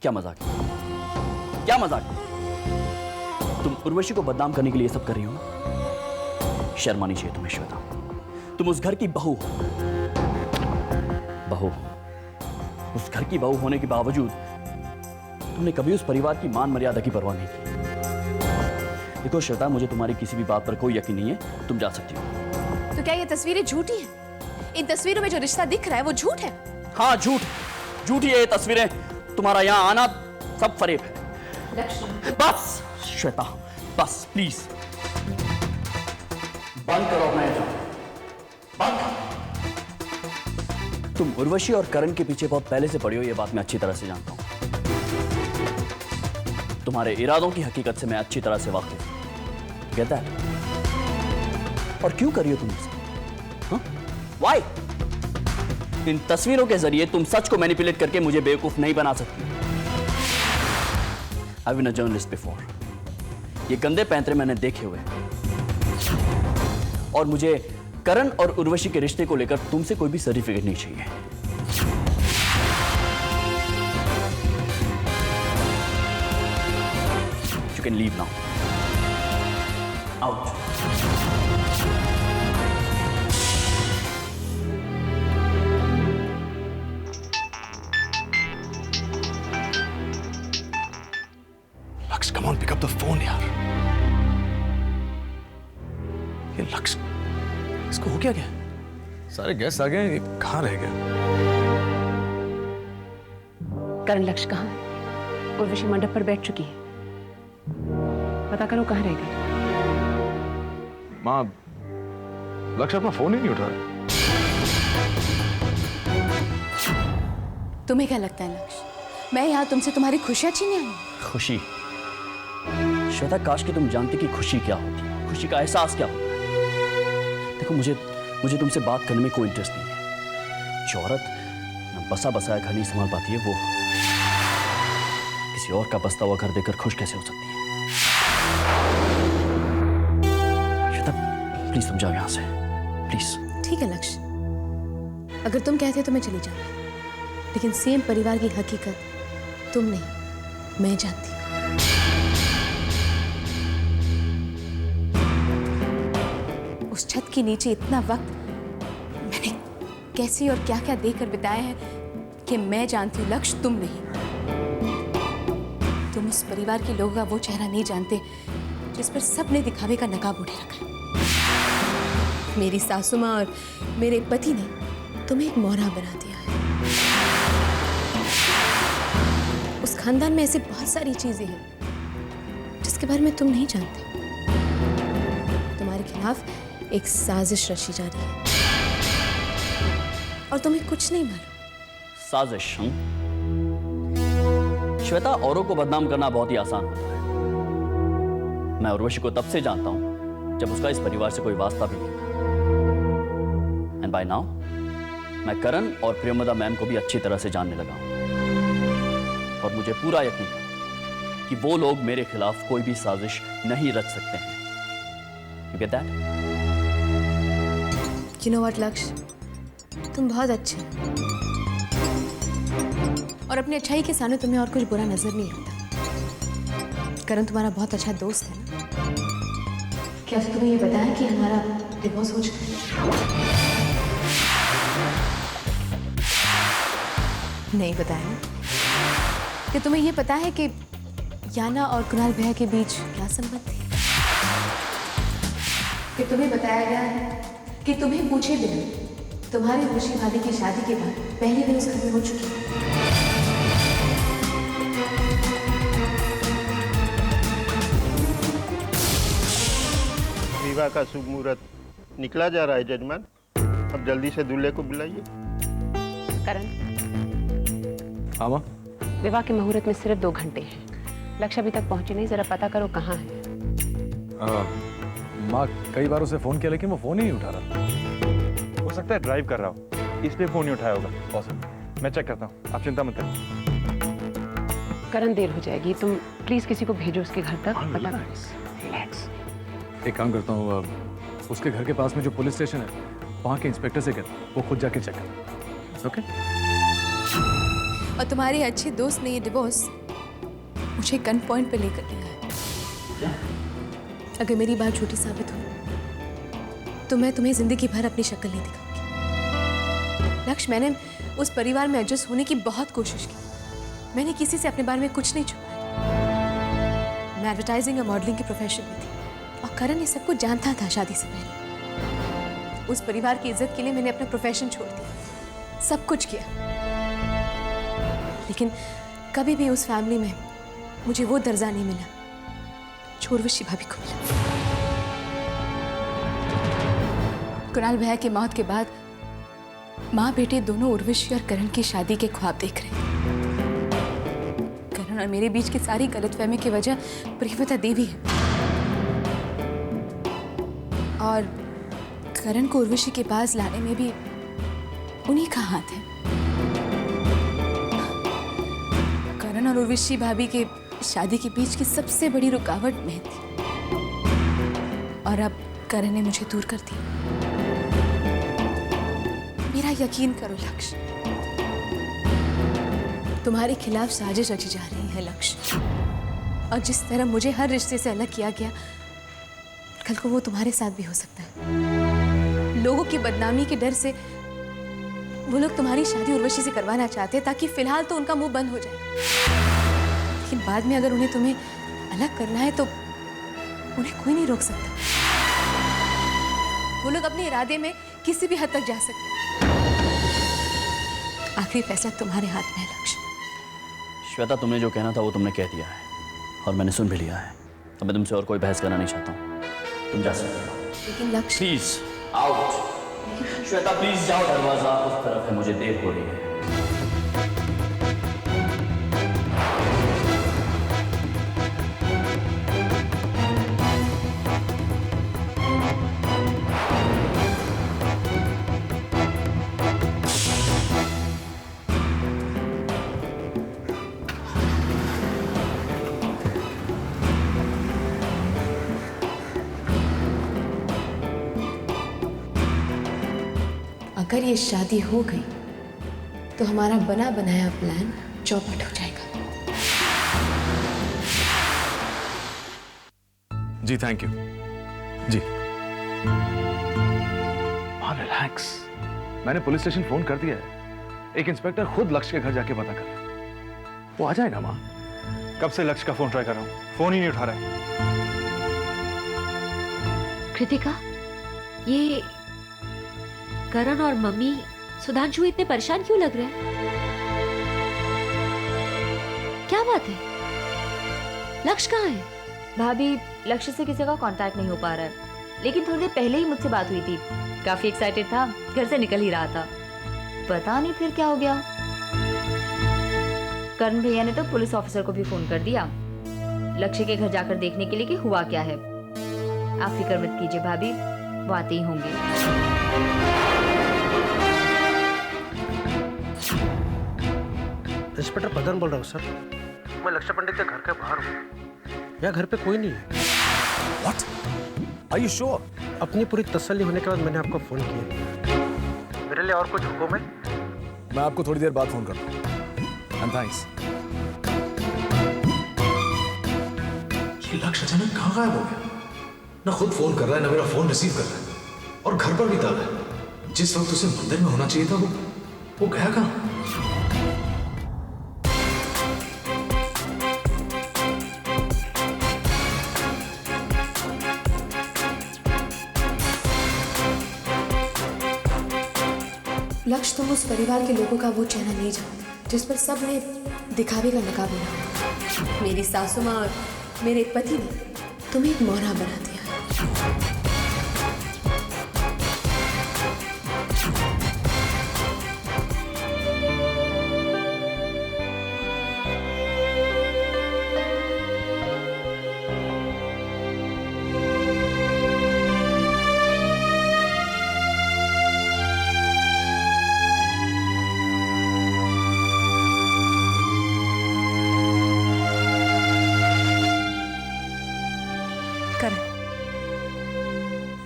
क्या मजाक है? क्या मजाक है? तुम उर्वशी को बदनाम करने के लिए सब कर रही हो ना? शर्म आनी चाहिए तुम्हें श्वेता। तुम उस घर की बहू हो। बहू, उस घर की बहू होने के बावजूद तुमने कभी उस परिवार की मान मर्यादा की परवाह नहीं की। देखो श्वेता, मुझे तुम्हारी किसी भी बात पर कोई यकीन नहीं है, तुम जा सकती हो। तो क्या ये तस्वीरें झूठी हैं? इन तस्वीरों में जो रिश्ता दिख रहा है वो झूठ है? हाँ झूठ, झूठी है ये तस्वीरें। तुम्हारा यहाँ आना सब फरेब है। बस श्वेता, बस प्लीज बंद करो अपना ये ड्रामा, बंद करो। तुम उर्वशी और करण के पीछे बहुत पहले से पड़ी हो, ये बात मैं अच्छी तरह से जानता हूं। तुम्हारे इरादों की हकीकत से मैं अच्छी तरह से वाकिफ हूं। कहता है और क्यों कर रही हो तुम इसे? व्हाई? इन तस्वीरों के जरिए तुम सच को मैनिपुलेट करके मुझे बेवकूफ नहीं बना सकती। I've been a journalist before. ये गंदे पैंतरे मैंने देखे हुए हैं। और मुझे करण और उर्वशी के रिश्ते को लेकर तुमसे कोई भी सर्टिफिकेट नहीं चाहिए। You can leave now. Out. लक्ष्य, come on, pick up the phone यार। ये लक्ष्य, इसको हो क्या गया? सारे गेस्ट आ गए, ये कहाँ रह गया? करण, लक्ष्य कहाँ है? उर्वशी मंडप पर बैठ चुकी है, पता करो कहाँ रह गई। माँ, लक्ष्य अपना फोन ही नहीं उठा रहा। तुम्हें क्या लगता है लक्ष्य, मैं यहाँ तुमसे तुम्हारी खुशियां छीनने आई हूं? खुशी? श्वेता, काश कि तुम जानती कि खुशी क्या होती है, खुशी का एहसास क्या होता है। देखो, मुझे तुमसे बात करने में कोई इंटरेस्ट नहीं है। जो औरत न बसा बसाया घर नहीं संभाल पाती है, वो किसी और का बसता हुआ घर देखकर खुश कैसे हो सकती है? श्वेता, प्लीज तुम जाओ यहां से, प्लीज। ठीक है लक्ष्य, अगर तुम कहते तो मैं चली जाऊंगी, लेकिन सेम परिवार की हकीकत तुम नहीं, मैं जानती हूँ। उस छत के नीचे इतना वक्त मैंने कैसे और क्या क्या देखकर बिताया है कि मैं जानती हूँ लक्ष्य, तुम नहीं। तुम उस परिवार के लोगों का वो चेहरा नहीं जानते जिस पर सबने दिखावे का नकाब उठे रखा है। मेरी सासू माँ और मेरे पति ने तुम्हें एक मोहरा बना दिया है। उस खानदान में ऐसी बहुत सारी चीजें हैं जिसके बारे में तुम नहीं जानते। तुम्हारे खिलाफ एक साजिश रची जा रही है और तुम्हें कुछ नहीं मालूम। साजिश? श्वेता, औरों को बदनाम करना बहुत ही आसान होता है। मैं उर्वशी को तब से जानता हूं जब उसका इस परिवार से कोई वास्ता भी नहीं था। एंड बाय नाउ मैं करण और प्रियमदा मैम को भी अच्छी तरह से जानने लगा हूं। और मुझे पूरा यकीन है कि वो लोग मेरे खिलाफ कोई भी साजिश नहीं रच सकते हैं। You get that? You know what, लक्ष्य, तुम बहुत अच्छे हो और अपनी अच्छाई के सामने तुम्हें और कुछ बुरा नजर नहीं आता। करण तुम्हारा बहुत अच्छा दोस्त है ना? क्या तुम्हें ये बताया कि हमारा डिवोर्स हो चुका है? नहीं बताया ना? कि तुम्हें ये पता है कि याना और कुणाल भैया के बीच क्या संबंध थी? कि तुम्हें बताया गया है कि तुम्हें पूछे बिना तुम्हारी खुशी भाभी की शादी के बाद पहली बार उस घर में हो चुकी है। विवाह का शुभ मुहूर्त निकला जा रहा है जजमान, अब जल्दी से दूल्हे को बुलाइए। करण, हाँ माँ? विवाह के मुहूर्त में सिर्फ 2 घंटे हैं। लक्ष्य अभी तक पहुंचे नहीं, जरा पता करो कहाँ है। माँ, कई बार उसे फोन किया लेकिन वो फोन ही नहीं उठा रहा। हो सकता है ड्राइव कर रहा हो, इसलिए फोन नहीं उठाया होगा। पॉसिबल, मैं चेक करता हूँ, आप चिंता मत करिए। करण, देर हो जाएगी, तुम प्लीज किसी को भेजो उसके घर तक। पता रिलैक्स। एक काम करता हूँ, उसके घर के पास में जो पुलिस स्टेशन है वहाँ के इंस्पेक्टर से कहता हूँ वो खुद जाके चेक कर। ओके? और तुम्हारे अच्छे दोस्त ने ये डिवोर्स मुझे गन पॉइंट पे लेकर दिया है। अगर मेरी बात झूठी साबित हो तो मैं तुम्हें जिंदगी भर अपनी शक्ल नहीं दिखाऊंगी। लक्ष्य, मैंने उस परिवार में एडजस्ट होने की बहुत कोशिश की। मैंने किसी से अपने बारे में कुछ नहीं छुपाया। मैं एडवर्टाइजिंग और मॉडलिंग के प्रोफेशन में थी और करण ये सब कुछ जानता था शादी से पहले। उस परिवार की इज्जत के लिए मैंने अपना प्रोफेशन छोड़ दिया, सब कुछ किया, लेकिन कभी भी उस फैमिली में मुझे वो दर्जा नहीं मिला जो उर्वशी भाभी को मिला। कुणाल भैया की मौत के बाद माँ बेटे दोनों उर्वशी और करण की शादी के ख्वाब देख रहे थे। करण और मेरे बीच की सारी गलतफहमी की वजह प्रियव्रता देवी है और करण को उर्वशी के पास लाने में भी उन्हीं का हाथ है। करण और उर्वशी भाभी के शादी के बीच की सबसे बड़ी रुकावट मैं थी और अब करण ने मुझे दूर कर दिया। मेरा यकीन करो लक्ष्य, तुम्हारे खिलाफ साजिश रची जा रही है लक्ष्य, और जिस तरह मुझे हर रिश्ते से अलग किया गया, कल को वो तुम्हारे साथ भी हो सकता है। लोगों की बदनामी के डर से वो लोग तुम्हारी शादी उर्वशी से करवाना चाहते हैं ताकि फिलहाल तो उनका मुंह बंद हो जाए, लेकिन बाद में अगर उन्हें तुम्हें अलग करना है तो उन्हें कोई नहीं रोक सकता। वो लोग अपने इरादे में किसी भी हद तक जा सकते हैं। आखिरी फैसला तुम्हारे हाथ में है लक्ष्य। श्वेता, तुमने जो कहना था वो तुमने कह दिया है और मैंने सुन भी लिया है। अब मैं तुमसे और कोई बहस करना नहीं चाहता हूँ, तुम जा सकते हो। लेकिन लक्ष्य, प्लीज आउट। श्वेता प्लीज जाओ, दरवाजा उस तरफ है, मुझे देर हो रही है। अगर ये शादी हो गई तो हमारा बना बनाया प्लान चौपट हो जाएगा। जी थैंक यू जी। हाँ रिलैक्स, मैंने पुलिस स्टेशन फोन कर दिया है। एक इंस्पेक्टर खुद लक्ष्य के घर जाके पता कर रहा है। वो आ जाएगा माँ। कब से लक्ष्य का फोन ट्राई कर रहा हूँ, फोन ही नहीं उठा रहा है। कृतिका, ये करण और मम्मी सुधांशु इतने परेशान क्यों लग रहे हैं? क्या बात है? लक्ष्य कहाँ है? भाभी, लक्ष्य से किसी का कांटेक्ट नहीं हो पा रहा है, लेकिन थोड़ी देर पहले ही मुझसे बात हुई थी। काफी एक्साइटेड था, घर से निकल ही रहा था। पता नहीं फिर क्या हो गया। करण भैया ने तो पुलिस ऑफिसर को भी फोन कर दिया लक्ष्य के घर जाकर देखने के लिए कि हुआ क्या है। आप फिक्र मत कीजिए भाभी, वो आते ही होंगे। इंस्पेक्टर प्रधान बोल रहा हूँ सर। मैं लक्ष्य पंडित के घर के बाहर हूँ। यहाँ घर पे कोई नहीं है। What? Are you sure? अपनी पूरी तसल्ली होने के बाद मैंने आपको फोन किया। मेरे लिए और कुछ हुक्म है? मैं आपको थोड़ी देर बाद फोन करता हूँ। And thanks. ये लक्ष्य अचानक कहाँ गायब हो गया? ना खुद फोन कर रहा है, ना मेरा फोन रिसीव कर रहा है, और घर पर भी ताला है। जिस वक्त उसे मंदिर में होना चाहिए था वो गया कहाँ? लक्ष्य, तुम उस परिवार के लोगों का वो चेहरा नहीं जानते जिस पर सब ने दिखावे का नकाब ओढ़ा। मेरी सासू माँ और मेरे पति ने तुम्हें एक मौना बना दिया।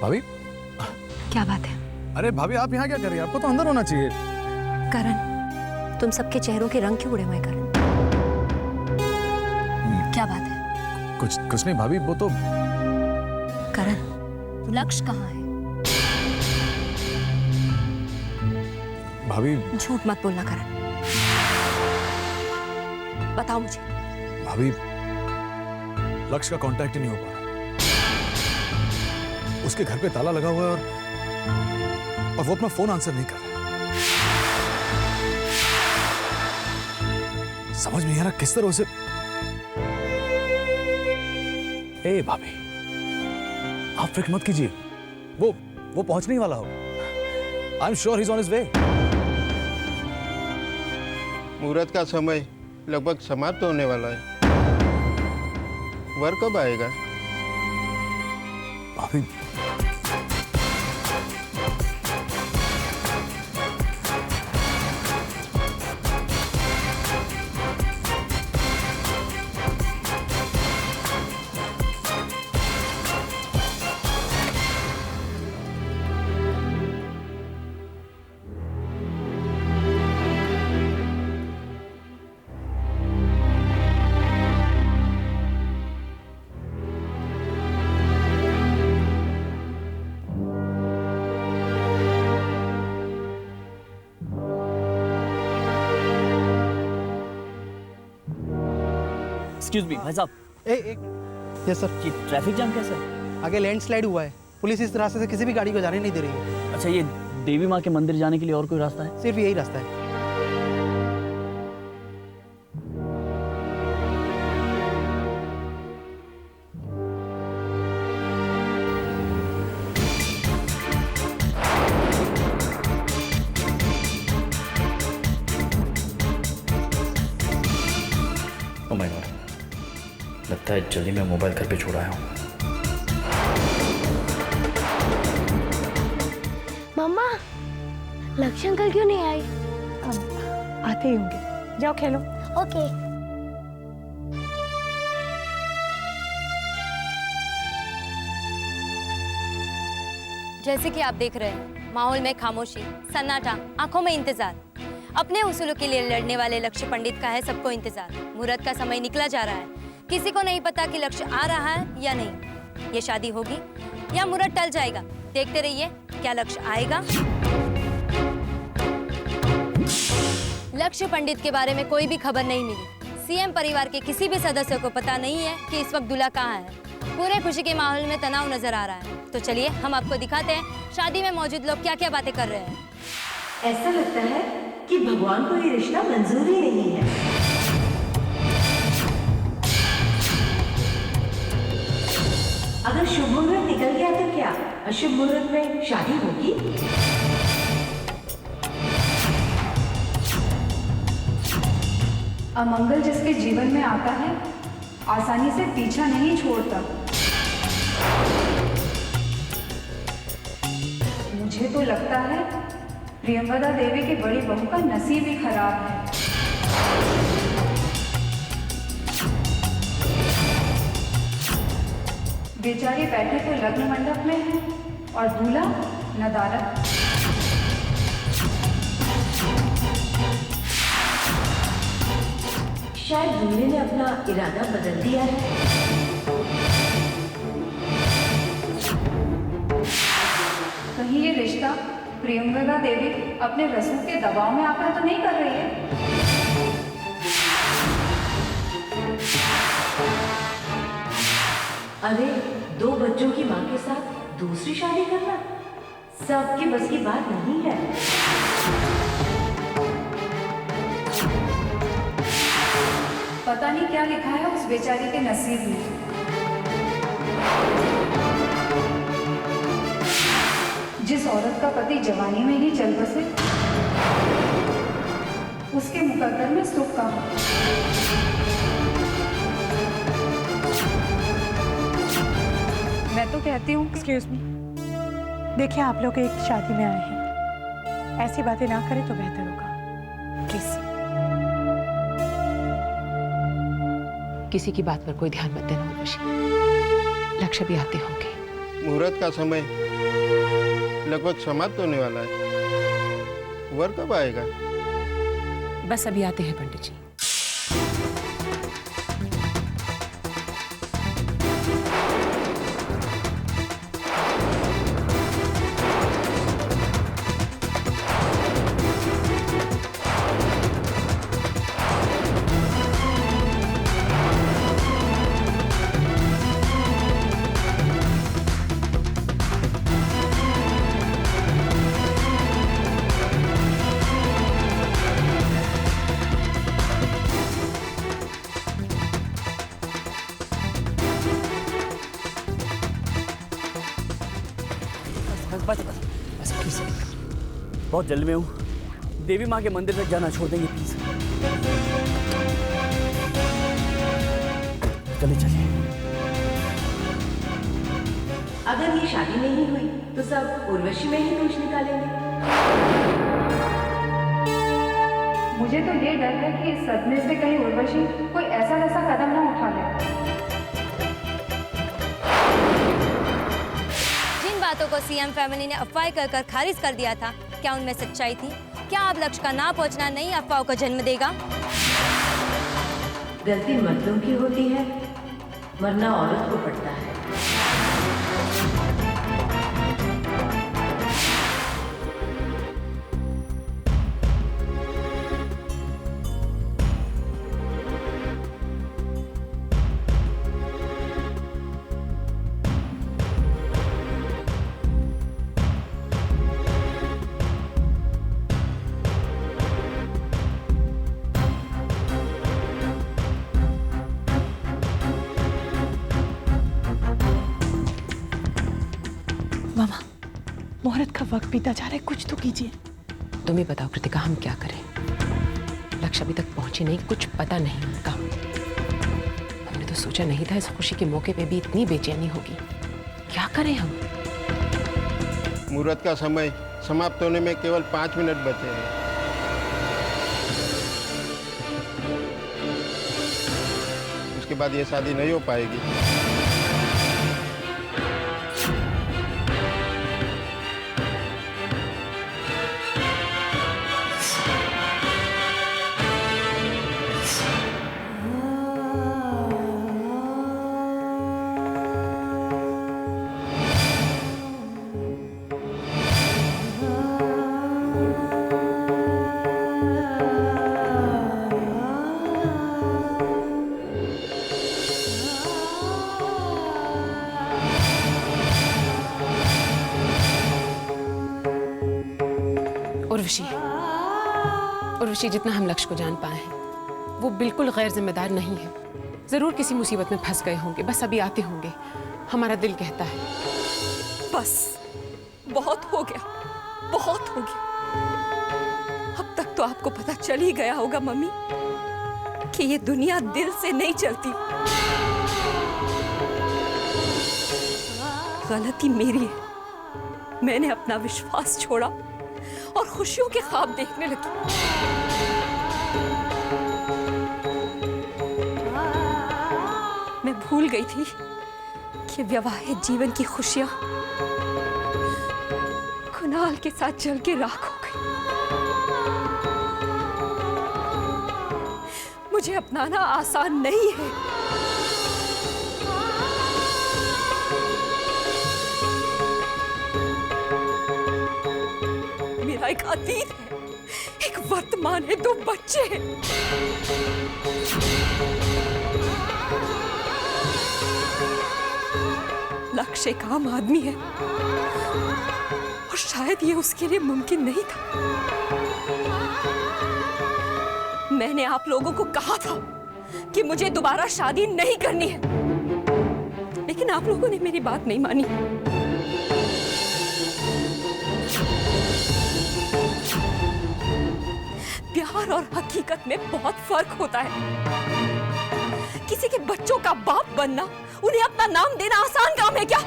भाभी, क्या बात है? अरे भाभी आप यहाँ क्या कर रही हैं? आपको तो अंदर होना चाहिए। करण, तुम सबके चेहरों के रंग क्यों उड़े हुए करण? क्या बात है? कुछ नहीं भाभी, वो तो करण, लक्ष्य कहाँ है? भाभी झूठ मत बोलना करण, बताओ मुझे। भाभी लक्ष्य का कांटेक्ट ही नहीं हो पा रहा। उसके घर पे ताला लगा हुआ है और वो अपना फोन आंसर नहीं कर रहा। समझ में नहीं आ रहा किस तरह से। ए भाभी, आप फिक्र मत कीजिए, वो पहुंचने ही वाला होगा। I am sure he is on his way. मुहूर्त का समय लगभग समाप्त होने वाला है। वर कब आएगा? भाभी एक्सक्यूज मी भाई साहब, यस सर। ये ट्रैफिक जाम कैसा है? आगे लैंडस्लाइड हुआ है, पुलिस इस रास्ते से किसी भी गाड़ी को जाने नहीं दे रही है। अच्छा, ये देवी माँ के मंदिर जाने के लिए और कोई रास्ता है? सिर्फ यही रास्ता है। ओह माय गॉड, लगता है जल्दी मैं मोबाइल घर पे छोड़ आया हूँ। मम्मा, लक्ष्य अंकल क्यों नहीं आए? आते ही होंगे, जाओ खेलो। ओके। जैसे कि आप देख रहे हैं, माहौल में खामोशी, सन्नाटा, आंखों में इंतजार। अपने उसूलों के लिए लड़ने वाले लक्ष्य पंडित का है सबको इंतजार। मुहूर्त का समय निकला जा रहा है, किसी को नहीं पता कि लक्ष्य आ रहा है या नहीं। ये शादी होगी या मुहूर्त टल जाएगा, देखते रहिए। क्या लक्ष्य आएगा? लक्ष्य पंडित के बारे में कोई भी खबर नहीं मिली। सीएम परिवार के किसी भी सदस्य को पता नहीं है कि इस वक्त दूल्हा कहाँ है। पूरे खुशी के माहौल में तनाव नजर आ रहा है। तो चलिए हम आपको दिखाते हैं शादी में मौजूद लोग क्या क्या बातें कर रहे हैं। ऐसा लगता है कि भगवान को ये रिश्ता मंजूर ही नहीं है। अगर शुभ मुहूर्त निकल गया तो क्या अशुभ मुहूर्त में शादी होगी? अमंगल जिसके जीवन में आता है, आसानी से पीछा नहीं छोड़ता। मुझे तो लगता है प्रियंवदा देवी की बड़ी बहू का नसीब ही खराब है। बेचारी बैठे तो लग्न मंडप में है और दूल्हा नदारत। शायद दूल्हे ने अपना इरादा बदल दिया है। कहीं ये रिश्ता प्रियंवदा देवी अपने रसूख के दबाव में आकर तो नहीं कर रही है? अरे, 2 बच्चों की मां के साथ दूसरी शादी करना सबकी बस की बात नहीं है। पता नहीं क्या लिखा है उस बेचारी के नसीब में। जिस औरत का पति जवानी में ही चल बसे, उसके मुकद्दर में सुख का हो। मैं तो कहती हूँ। एक्सक्यूज मी, देखिए आप लोग एक शादी में आए हैं, ऐसी बातें ना करें तो बेहतर होगा, प्लीज। किसी की बात पर कोई ध्यान मत देना उर्वशी, लक्ष्य भी आते होंगे। मुहूर्त का समय लगभग समाप्त होने वाला है। वर कब आएगा? बस अभी आते हैं पंडित जी। बस प्लीज, बहुत जल्दी में हूँ। देवी माँ के मंदिर तक जाना छोड़ देंगे प्लीज। चलिए चलिए। अगर ये शादी नहीं हुई तो सब उर्वशी में ही दोष निकालेंगे। मुझे तो ये डर है कि इस सदमे से कहीं उर्वशी कोई ऐसा वैसा कदम ना उठा ले। जिन बातों को सीएम फैमिली ने अफवाह कर खारिज कर दिया था, क्या उनमें सच्चाई थी? क्या अब लक्ष्य का ना पहुंचना नई अफवाहों को जन्म देगा? गलती मर्दों की होती है, मरना औरत को पड़ता है। मामा, मुहूर्त का वक्त बीता जा रहा है, कुछ तो कीजिए। तुम ही बताओ कृतिका, हम क्या करें? लक्ष्य अभी तक पहुंची नहीं, कुछ पता नहीं उनका। हमने तो सोचा नहीं था इस खुशी के मौके पे भी इतनी बेचैनी होगी। क्या करें हम? मुहूर्त का समय समाप्त होने में केवल 5 मिनट बचे हैं। उसके बाद ये शादी नहीं हो पाएगी। उर्वशी, जितना हम लक्ष्य को जान पाए हैं, वो बिल्कुल गैर जिम्मेदार नहीं है। जरूर किसी मुसीबत में फंस गए होंगे, बस अभी आते होंगे, हमारा दिल कहता है। बस बहुत हो गया, बहुत हो गया। अब तक तो आपको पता चल ही गया होगा मम्मी कि ये दुनिया दिल से नहीं चलती। गलती मेरी है, मैंने अपना विश्वास छोड़ा और खुशियों के ख्वाब देखने लगी। मैं भूल गई थी कि वैवाहिक जीवन की खुशियां कुणाल के साथ जल के राख हो गई। मुझे अपनाना आसान नहीं है। मेरा एक अतीत है, एक वर्तमान है, 2 बच्चे हैं। लक्ष्य एक आम आदमी है और शायद ये उसके लिए मुमकिन नहीं था। मैंने आप लोगों को कहा था कि मुझे दोबारा शादी नहीं करनी है, लेकिन आप लोगों ने मेरी बात नहीं मानी। प्यार और हकीकत में बहुत फर्क होता है। किसी के बच्चों का बाप बनना, उन्हें अपना नाम देना आसान काम है क्या?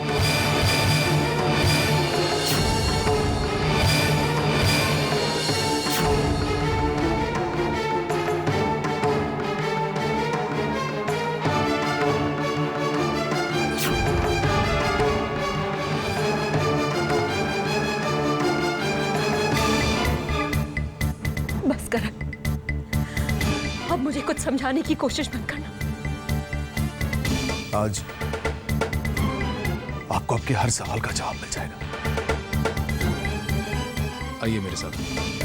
बस कर, समझाने की कोशिश मत करना। आज आपको आपके हर सवाल का जवाब मिल जाएगा। आइए मेरे साथ।